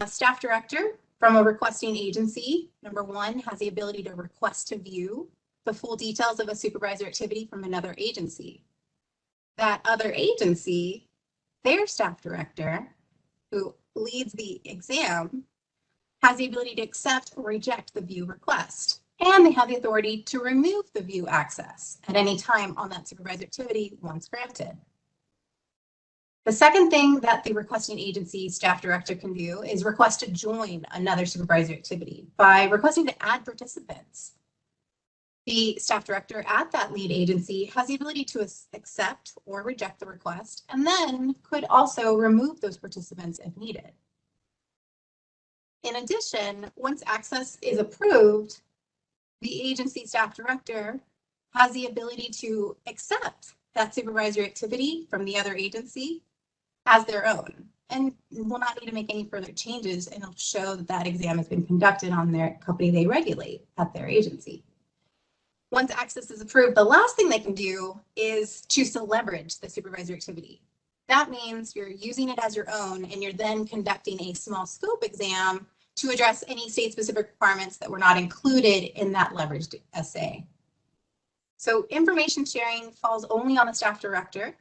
Staff director from a requesting agency, number one, has the ability to request to view the full details of a supervisor activity from another agency. That other agency, their staff director, who leads the exam, has the ability to accept or reject the view request. And they have the authority to remove the view access at any time on that supervisor activity once granted. The second thing that the requesting agency staff director can do is request to join another supervisor activity by requesting to add participants. The staff director at that lead agency has the ability to accept or reject the request, and then could also remove those participants if needed. In addition, once access is approved, the agency staff director has the ability to accept that supervisory activity from the other agency as their own, and will not need to make any further changes, and it'll show that that exam has been conducted on their company they regulate at their agency. Once access is approved, the last thing they can do is choose to leverage the supervisory activity. That means you're using it as your own, and you're then conducting a small scope exam to address any state-specific requirements that were not included in that leveraged essay. So information sharing falls only on the staff director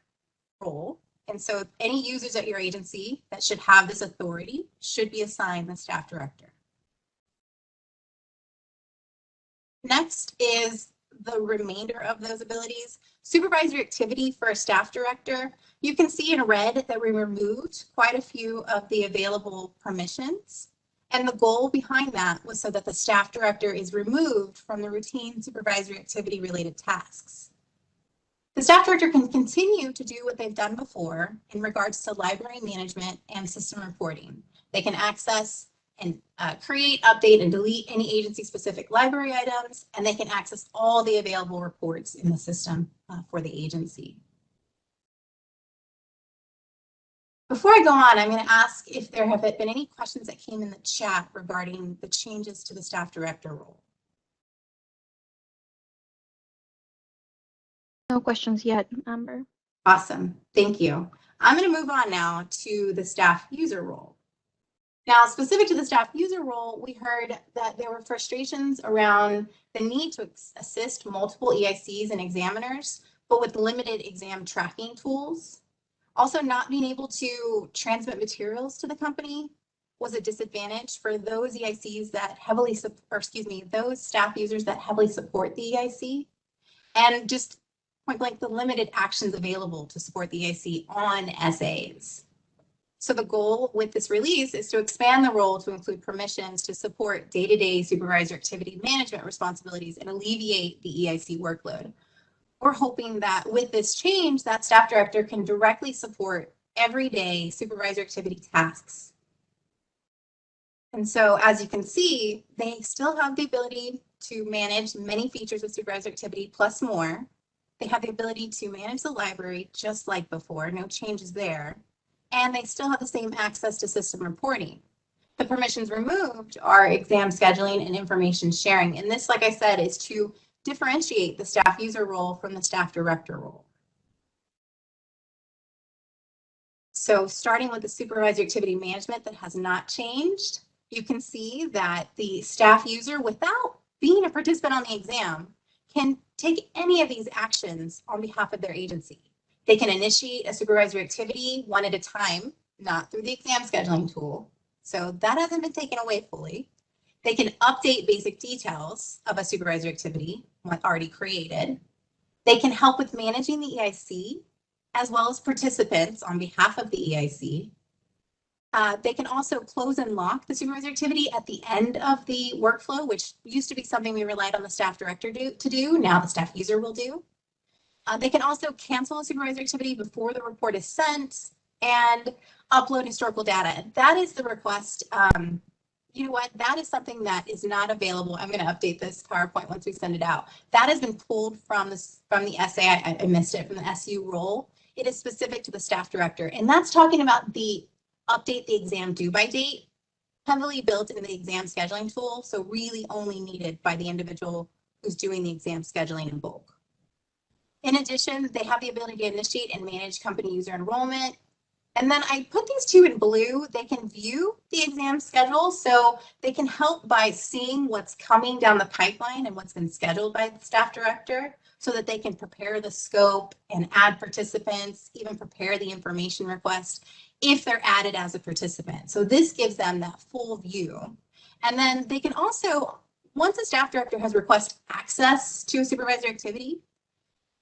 role. And so any users at your agency that should have this authority should be assigned the staff director. Next is the remainder of those abilities. Supervisory activity for a staff director. You can see in red that we removed quite a few of the available permissions. And the goal behind that was so that the staff director is removed from the routine supervisory activity related tasks. The staff director can continue to do what they've done before in regards to library management and system reporting. They can access and create, update, and delete any agency-specific library items, and they can access all the available reports in the system for the agency. Before I go on, I'm going to ask if there have been any questions that came in the chat regarding the changes to the staff director role. No questions yet, Amber. Awesome, thank you. I'm going to move on now to the staff user role. Now, specific to the staff user role, we heard that there were frustrations around the need to assist multiple EICs and examiners, but with limited exam tracking tools. Also, not being able to transmit materials to the company was a disadvantage for those EICs that heavily, those staff users that heavily support the EIC, and just point blank the limited actions available to support the EIC on essays. So the goal with this release is to expand the role to include permissions to support day-to-day supervisor activity management responsibilities and alleviate the EIC workload. We're hoping that with this change, that staff director can directly support everyday supervisor activity tasks. And so as you can see, they still have the ability to manage many features of supervisor activity plus more. They have the ability to manage the library just like before, no changes there. And they still have the same access to system reporting. The permissions removed are exam scheduling and information sharing. And this, like I said, is to differentiate the staff user role from the staff director role. So starting with the supervisor activity management that has not changed, you can see that the staff user, without being a participant on the exam, can take any of these actions on behalf of their agency. They can initiate a supervisory activity one at a time, not through the exam scheduling tool. So that hasn't been taken away fully. They can update basic details of a supervisory activity already created. They can help with managing the EIC as well as participants on behalf of the EIC. They can also close and lock the supervisor activity at the end of the workflow, which used to be something we relied on the staff director to do. Now the staff user will do. They can also cancel a supervisor activity before the report is sent. And upload historical data. That is the request. You know what? That is something that is not available. I'm going to update this PowerPoint once we send it out. That has been pulled from the SA. I missed it, from the SU role. It is specific to the staff director, and that's talking about the update the exam due by date, heavily built into the exam scheduling tool, so really only needed by the individual who's doing the exam scheduling in bulk. In addition, they have the ability to initiate and manage company user enrollment. And then I put these two in blue. They can view the exam schedule, so they can help by seeing what's coming down the pipeline and what's been scheduled by the staff director, so that they can prepare the scope and add participants, even prepare the information request if they're added as a participant. So this gives them that full view. And then they can also, once a staff director has requested access to a supervisor activity,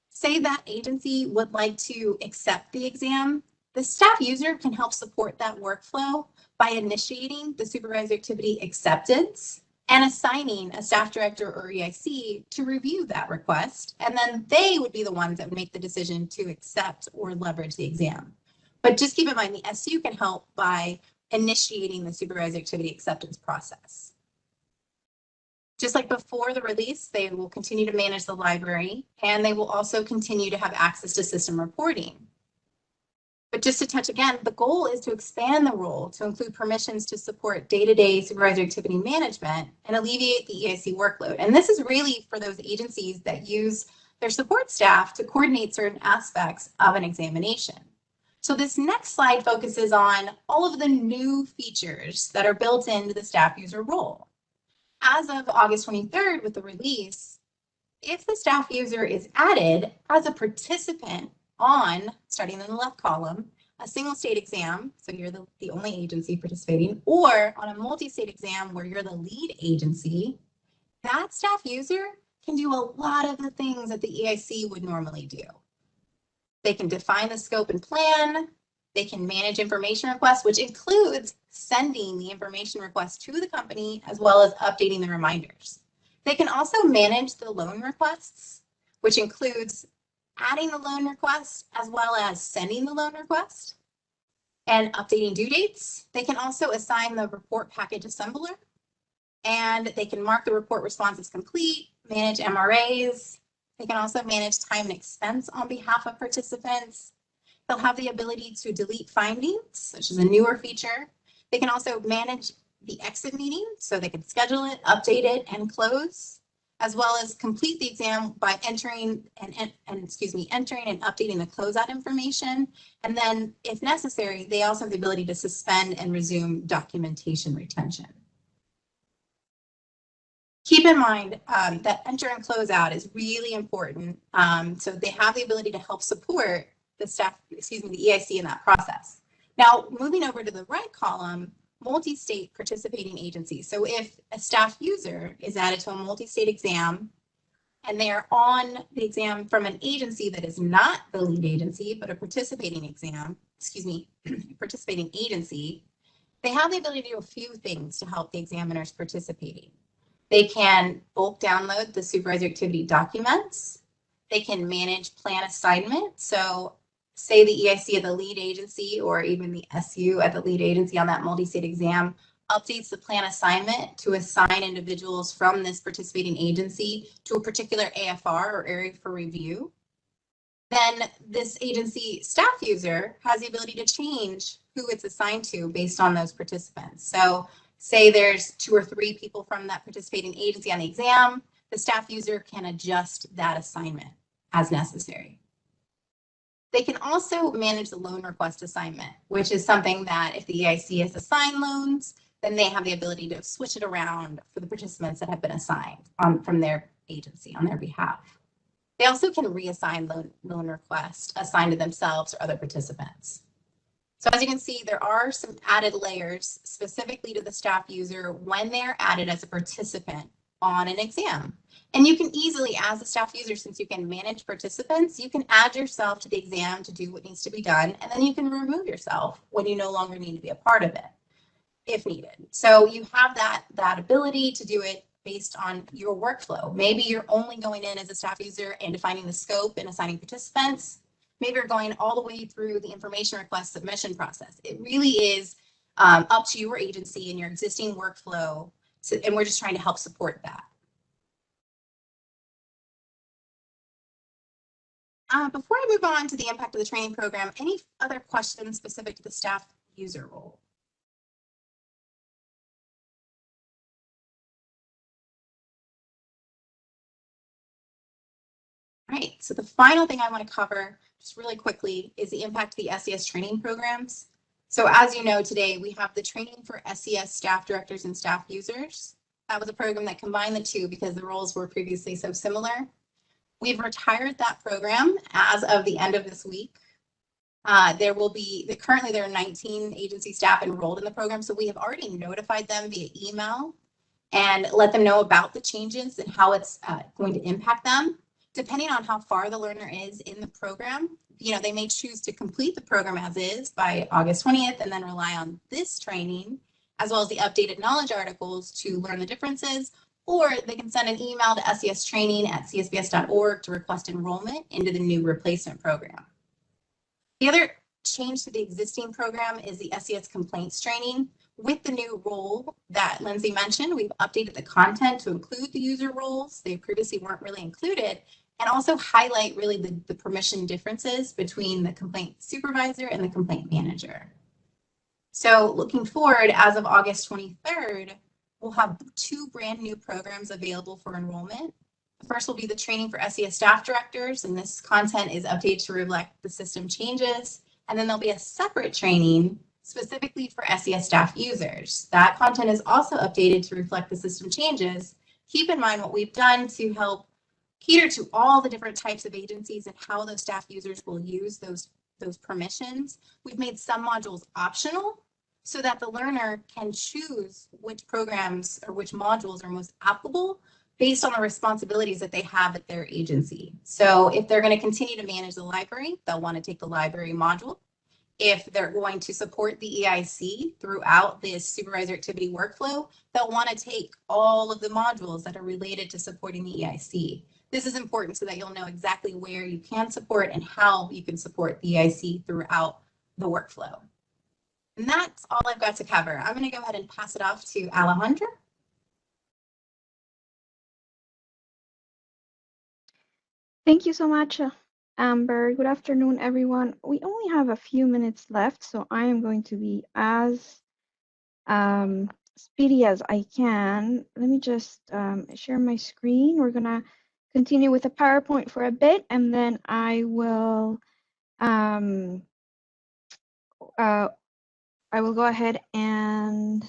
say that agency would like to accept the exam, the staff user can help support that workflow by initiating the supervisor activity acceptance and assigning a staff director or EIC to review that request. And then they would be the ones that would make the decision to accept or leverage the exam. But just keep in mind, the SU can help by initiating the supervisor activity acceptance process. Just like before the release, they will continue to manage the library, and they will also continue to have access to system reporting. But just to touch again, the goal is to expand the role to include permissions to support day-to-day supervisor activity management and alleviate the EIC workload. And this is really for those agencies that use their support staff to coordinate certain aspects of an examination. So this next slide focuses on all of the new features that are built into the staff user role. As of August 23rd with the release, if the staff user is added as a participant on, starting in the left column, a single state exam, so you're the only agency participating, or on a multi-state exam where you're the lead agency, that staff user can do a lot of the things that the EIC would normally do. They can define the scope and plan. They can manage information requests, which includes sending the information request to the company as well as updating the reminders. They can also manage the loan requests, which includes adding the loan request as well as sending the loan request and updating due dates. They can also assign the report package assembler, and they can mark the report response as complete, manage MRAs. They can also manage time and expense on behalf of participants. They'll have the ability to delete findings, which is a newer feature. They can also manage the exit meeting, so they can schedule it, update it, and close, as well as complete the exam by entering and updating the closeout information. And then, if necessary, they also have the ability to suspend and resume documentation retention. Keep in mind that enter and closeout is really important. So they have the ability to help support the staff, the EIC in that process. Now, moving over to the right column, multi-state participating agencies. So if a staff user is added to a multi-state exam and they are on the exam from an agency that is not the lead agency, but a participating participating agency, they have the ability to do a few things to help the examiners participating. They can bulk download the supervisor activity documents. They can manage plan assignment. So say the EIC at the lead agency or even the SU at the lead agency on that multi-state exam updates the plan assignment to assign individuals from this participating agency to a particular AFR or area for review. Then this agency staff user has the ability to change who it's assigned to based on those participants. So say there's 2 or 3 people from that participating agency on the exam, the staff user can adjust that assignment as necessary. They can also manage the loan request assignment, which is something that if the EIC has assigned loans, then they have the ability to switch it around for the participants that have been assigned from their agency on their behalf. They also can reassign loan requests assigned to themselves or other participants. So as you can see, there are some added layers specifically to the staff user when they're added as a participant on an exam. And you can easily, as a staff user, since you can manage participants, you can add yourself to the exam to do what needs to be done, and then you can remove yourself when you no longer need to be a part of it, if needed. So you have that ability to do it based on your workflow. Maybe you're only going in as a staff user and defining the scope and assigning participants. maybe you're going all the way through the information request submission process. It really is up to your agency and your existing workflow, and we're just trying to help support that. Before I move on to the impact of the training program, any other questions specific to the staff user role? All right, so the final thing I want to cover just really quickly is the impact of the SES training programs. So as you know, today we have the training for SES staff directors and staff users. That was a program that combined the two because the roles were previously so similar. We've retired that program as of the end of this week. Currently there are 19 agency staff enrolled in the program, so we have already notified them via email and let them know about the changes and how it's going to impact them. Depending on how far the learner is in the program, they may choose to complete the program as is by August 20th and then rely on this training, as well as the updated knowledge articles to learn the differences, or they can send an email to sestraining@csbs.org to request enrollment into the new replacement program. The other change to the existing program is the SES complaints training. With the new role that Lindsay mentioned, we've updated the content to include the user roles. They previously weren't really included, and also highlight really the permission differences between the complaint supervisor and the complaint manager. So looking forward, as of August 23rd, we'll have 2 brand new programs available for enrollment. The first will be the training for SES staff directors, and this content is updated to reflect the system changes. And then there'll be a separate training specifically for SES staff users. That content is also updated to reflect the system changes. Keep in mind what we've done to help cater to all the different types of agencies and how those staff users will use those permissions. We've made some modules optional so that the learner can choose which programs or which modules are most applicable based on the responsibilities that they have at their agency. So if they're going to continue to manage the library, they'll want to take the library module. If they're going to support the EIC throughout this supervisor activity workflow, they'll want to take all of the modules that are related to supporting the EIC. This is important so that you'll know exactly where you can support and how you can support the EIC throughout the workflow. And that's all I've got to cover. I'm going to go ahead and pass it off to Alejandra. Thank you so much, Amber. Good afternoon, everyone. We only have a few minutes left, so I am going to be as speedy as I can. Let me just share my screen. We're gonna continue with the PowerPoint for a bit, and then I will go ahead and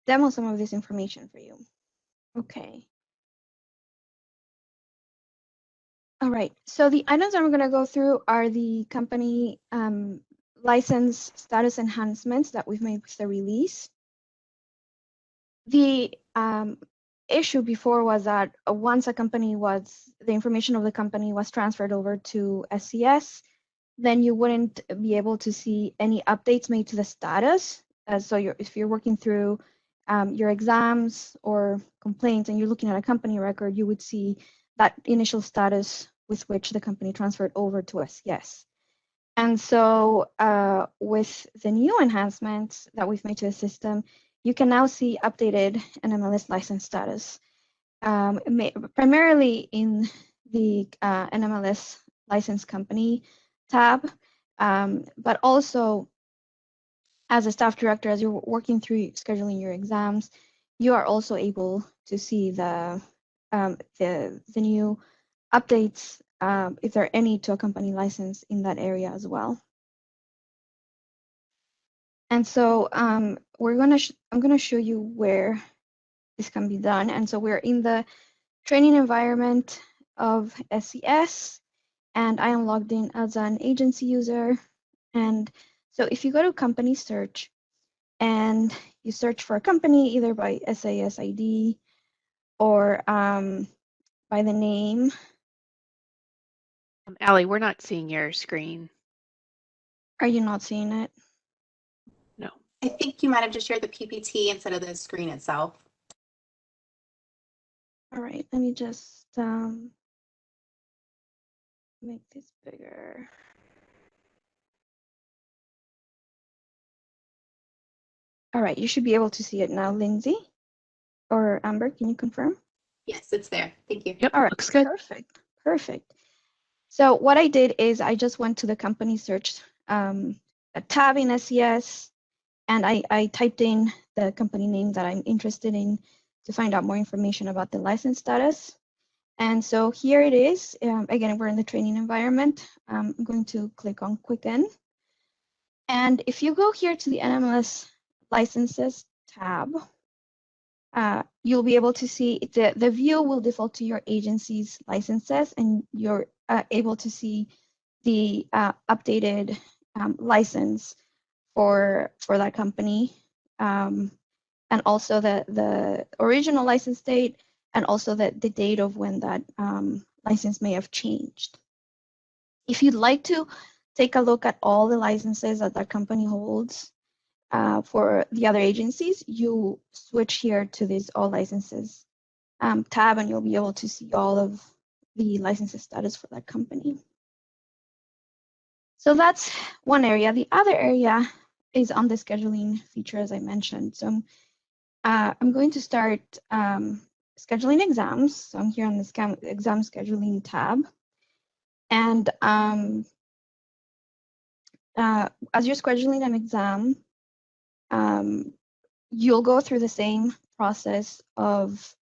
demo some of this information for you. Okay. All right, so the items I'm going to go through are the company license status enhancements that we've made with the release. The issue before was that once the information of the company was transferred over to SES, then you wouldn't be able to see any updates made to the status. So if you're working through your exams or complaints and you're looking at a company record, you would see that initial status with which the company transferred over to SES. And so with the new enhancements that we've made to the system, you can now see updated NMLS license status, primarily in the NMLS license company tab, but also as a staff director, as you're working through scheduling your exams, you are also able to see the new updates, if there are any, to a company license in that area as well. And so I'm gonna show you where this can be done. And so we're in the training environment of SES, and I am logged in as an agency user. And so if you go to company search and you search for a company either by SIS ID or by the name. Allie, we're not seeing your screen. Are you not seeing it? No. I think you might have just shared the PPT instead of the screen itself. All right, let me just make this bigger. All right, you should be able to see it now, Lindsay. Or Amber, can you confirm? Yes, it's there. Thank you. Yep, All right, looks good. perfect, perfect. So what I did is I just went to the company search tab in SES, and I typed in the company name that I'm interested in to find out more information about the license status. And so here it is. Again, we're in the training environment. I'm going to click on Quicken. And if you go here to the NMLS licenses tab, you'll be able to see the view will default to your agency's licenses, and you're able to see the updated license for that company, and also the original license date, and also the date of when that license may have changed. If you'd like to take a look at all the licenses that that company holds for the other agencies, you switch here to this all licenses tab, and you'll be able to see all of the licenses status for that company. So that's one area. The other area is on the scheduling feature, as I mentioned. So I'm going to start scheduling exams. So I'm here on the exam scheduling tab. And as you're scheduling an exam, you'll go through the same process of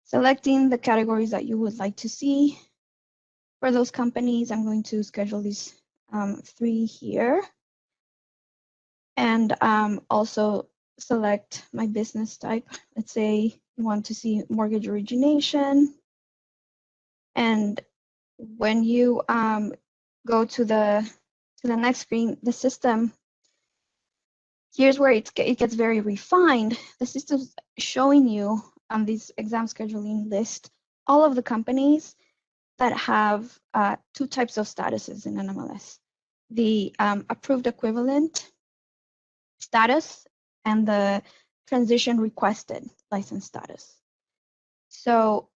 selecting the categories that you would like to see for those companies. I'm going to schedule these 3 here, and also select my business type. Let's say you want to see mortgage origination, and when you go to the next screen, the system, here's where it gets very refined. The system's showing you on this exam scheduling list all of the companies that have 2 types of statuses in NMLS: the approved equivalent status and the transition requested license status. So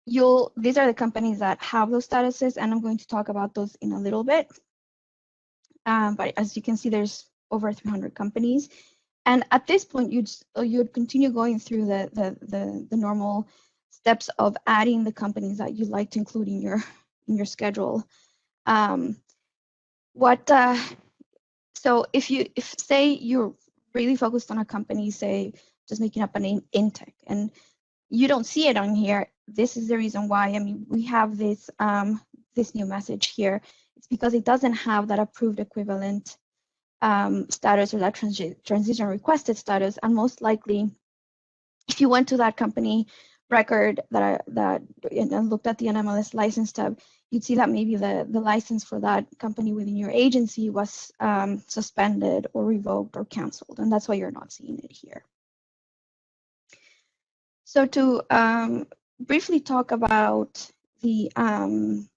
these are the companies that have those statuses, and I'm going to talk about those in a little bit. But as you can see, there's over 300 companies. And at this point, you'd continue going through the normal steps of adding the companies that you'd like to include in your schedule. So if say you're really focused on a company, say just making up a name, Intech, and you don't see it on here, this is the reason why. I mean, we have this this new message here. It's because it doesn't have that approved equivalent status or that transition requested status, and most likely, if you went to that company record and looked at the NMLS license tab, you'd see that maybe the license for that company within your agency was suspended or revoked or canceled, and that's why you're not seeing it here. So to briefly talk about those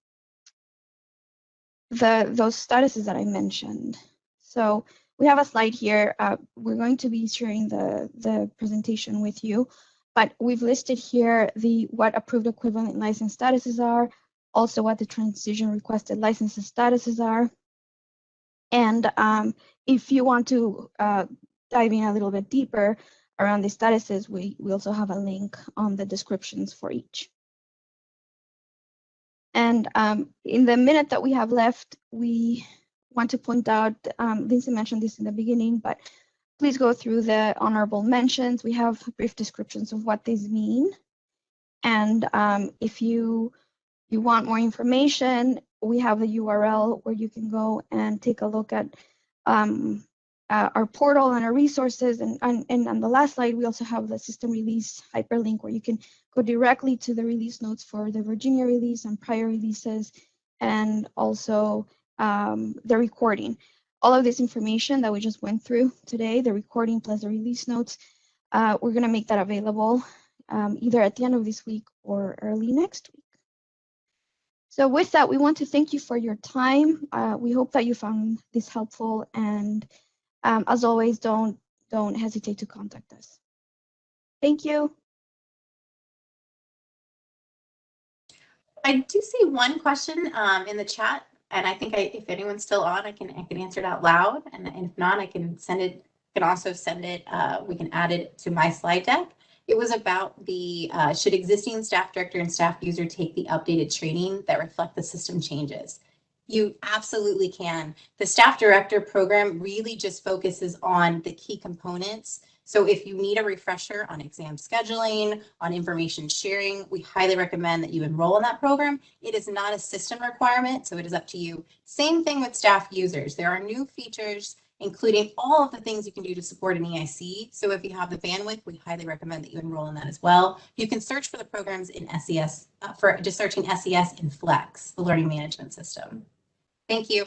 statuses that I mentioned. So we have a slide here. We're going to be sharing the presentation with you, but we've listed here what approved equivalent license statuses are, also what the transition requested licenses statuses are. And if you want to dive in a little bit deeper around the statuses, we also have a link on the descriptions for each. And in the minute that we have left, we want to point out, Lindsay mentioned this in the beginning, but please go through the honorable mentions. We have brief descriptions of what these mean. And if you want more information, we have the URL where you can go and take a look at our portal and our resources. And on the last slide, we also have the system release hyperlink where you can go directly to the release notes for the Virginia release and prior releases, and also the recording. All of this information that we just went through today, the recording plus the release notes, we're going to make that available either at the end of this week or early next week. So with that, we want to thank you for your time. We hope that you found this helpful, and as always, don't hesitate to contact us. Thank you. I do see one question in the chat, and I think if anyone's still on, I can answer it out loud, and if not, I can send it. Can also send it. We can add it to my slide deck. It was about the should existing staff director and staff user take the updated training that reflect the system changes. You absolutely can. The staff director program really just focuses on the key components. So if you need a refresher on exam scheduling, on information sharing, we highly recommend that you enroll in that program. It is not a system requirement, so it is up to you. Same thing with staff users. There are new features, including all of the things you can do to support an EIC. So if you have the bandwidth, we highly recommend that you enroll in that as well. You can search for the programs in SES, for just searching SES in Flex, the learning management system. Thank you.